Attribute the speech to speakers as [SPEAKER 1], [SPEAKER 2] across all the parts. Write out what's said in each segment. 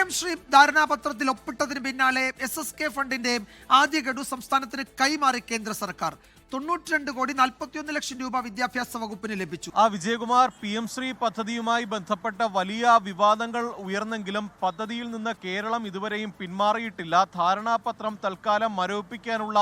[SPEAKER 1] M Shri ധാരണാപത്രത്തിൽ ഒപ്പിട്ടതിന് പിന്നാലെ SSK ഫണ്ടിന്റെ ആദ്യ ഗഡു സംസ്ഥാനത്തിന് കൈമാറി കേന്ദ്ര സർക്കാർ. 92 കോടി 41 ലക്ഷം രൂപ വിദ്യാഭ്യാസ വകുപ്പിന് ലഭിച്ചു.
[SPEAKER 2] വിജയകുമാർ, PM ശ്രീ പദ്ധതിയുമായി ബന്ധപ്പെട്ട വലിയ വിവാദങ്ങൾ ഉയർന്നെങ്കിലും പദ്ധതിയിൽ നിന്ന് കേരളം ഇതുവരെയും പിന്മാറിയിട്ടില്ല. ധാരണാപത്രം തൽക്കാലം മരവിപ്പിക്കാനുള്ള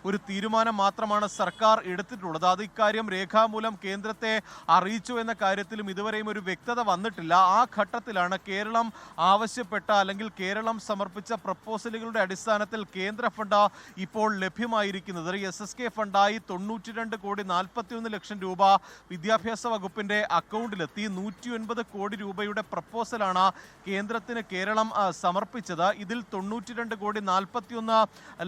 [SPEAKER 2] ഒരു തീരുമാനം മാത്രമാണ് സർക്കാർ എടുത്തിട്ടുള്ളത്. അത് ഇക്കാര്യം രേഖാമൂലം കേന്ദ്രത്തെ അറിയിച്ചു എന്ന കാര്യത്തിലും ഇതുവരെയും ഒരു വ്യക്തത വന്നിട്ടില്ല. ആ ഘട്ടത്തിലാണ് കേരളം ആവശ്യപ്പെട്ട അല്ലെങ്കിൽ കേരളം സമർപ്പിച്ച പ്രപ്പോസലുകളുടെ അടിസ്ഥാനത്തിൽ കേന്ദ്ര ഫണ്ട് ഇപ്പോൾ ലഭ്യമായിരിക്കുന്നത്. SSK ഫണ്ടായി 92 കോടി 41 ലക്ഷം രൂപ വിദ്യാഭ്യാസ വകുപ്പിന്റെ അക്കൗണ്ടിലെത്തി. 109 കോടി രൂപയുടെ പ്രപ്പോസലാണ് കേന്ദ്രത്തിന് കേരളം സമർപ്പിച്ചത്. ഇതിൽ 92 കോടി 41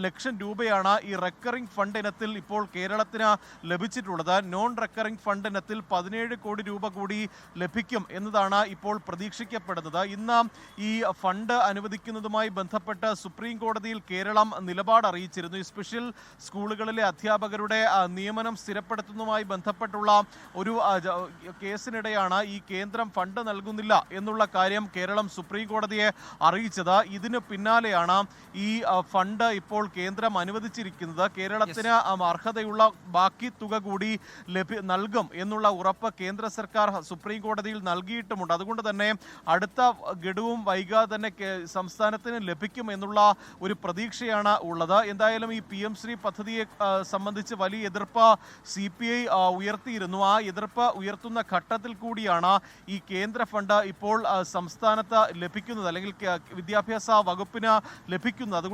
[SPEAKER 2] ലക്ഷം രൂപയാണ് ഈ റെക്കറിംഗ് ഫണ്ട് ഇനത്തിൽ ഇപ്പോൾ കേരളത്തിന് ലഭിച്ചിട്ടുള്ളത്. നോൺ റെക്കറിംഗ് ഫണ്ട് ഇനത്തിൽ 17 കോടി രൂപ കൂടി ലഭിക്കും എന്നതാണ് ഇപ്പോൾ പ്രതീക്ഷിക്കപ്പെടുന്നത്. ഇന്ന് ഈ ഫണ്ട് അനുവദിക്കുന്നതുമായി ബന്ധപ്പെട്ട് സുപ്രീം കോടതിയിൽ കേരളം നിലപാട് അറിയിച്ചിരുന്നു. ഈ സ്പെഷ്യൽ സ്കൂളുകളിലെ അധ്യാപകരുടെ നിയമനം സ്ഥിരപ്പെടുത്തുന്നതുമായി ബന്ധപ്പെട്ടുള്ള ഒരു കേസിനിടെയാണ് ഈ കേന്ദ്രം ഫണ്ട് നൽകുന്നില്ല എന്നുള്ള കാര്യം കേരളം സുപ്രീം കോടതിയെ അറിയിച്ചത്. ഇതിന് പിന്നാലെയാണ് ഈ ഫണ്ട് ഇപ്പോൾ കേന്ദ്രം അനുവദിച്ചിരിക്കുന്നത്. കേരളത്തിന് അർഹതയുള്ള ബാക്കി തുക കൂടി നൽകും എന്നുള്ള ഉറപ്പ് കേന്ദ്ര സർക്കാർ സുപ്രീം കോടതിയിൽ നൽകിയിട്ടുമുണ്ട്. അതുകൊണ്ട് തന്നെ അടുത്ത ഗഡുവും വൈകാതെ തന്നെ സംസ്ഥാനത്തിന് ലഭിക്കും എന്നുള്ള ഒരു പ്രതീക്ഷയാണ് ഉള്ളത്. എന്തായാലും ഈ PM ശ്രീ പദ്ധതിയെ സംബന്ധിച്ച് വലിയ എതിർപ്പ് CPI ഉയർത്തിയിരുന്നു. ആ എതിർപ്പ് ഉയർത്തുന്ന ഘട്ടത്തിൽ കൂടിയാണ് ഈ കേന്ദ്ര ഫണ്ട് ഇപ്പോൾ സംസ്ഥാനത്ത് ലഭിക്കുന്നത് അല്ലെങ്കിൽ വിദ്യാഭ്യാസ വകുപ്പിന് ലഭിക്കുന്നത്. അതുകൊണ്ട്